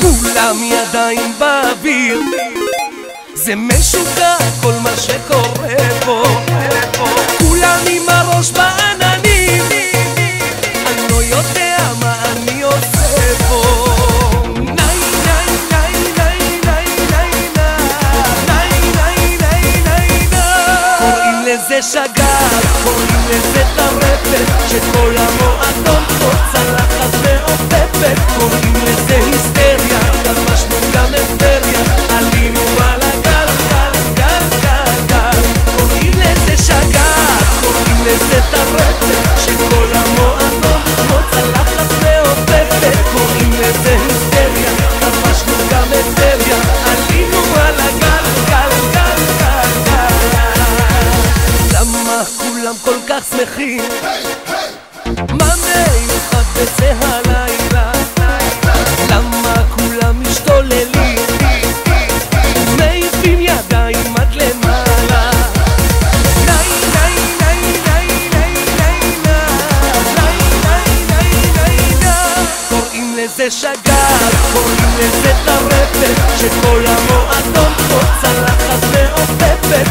כולם ידיים באוויר, זה משוגע כל מה שקורה פה, כולם עם הראש בעננים, אני לא יודע מה אני עושה פה. ניי ניי ניי ניי ניי ניי ניי ניי ניי ניי ניי, קוראים לזה שגר, קוראים לזה טרפת, שכל המועדון פה צלחת ועופפת, קוראים לזה היסטריה, כבשנו גם אימפריה, עלינו על הגל, גל, גל, גל, גל, קוראים לזה שגר, קוראים לזה טרפת, שכל המועדון כמו צלחת ועופפת, קוראים לזה היסטריה, כבשנו גם אימפריה, עלינו על הגל, גל, גל, גל, גל. למה כולם כל כך שמחים? מה מיוחד בזה הלילה? למה כולם משתוללים? מעיפים ידיים עד למעלה. ניי ניי ניי ניי ניי ניי ניי ניי ניי ניי ניי, קוראים לזה שגר, קוראים לזה טרפת, שכל המועדון פה צלחת ועופפת,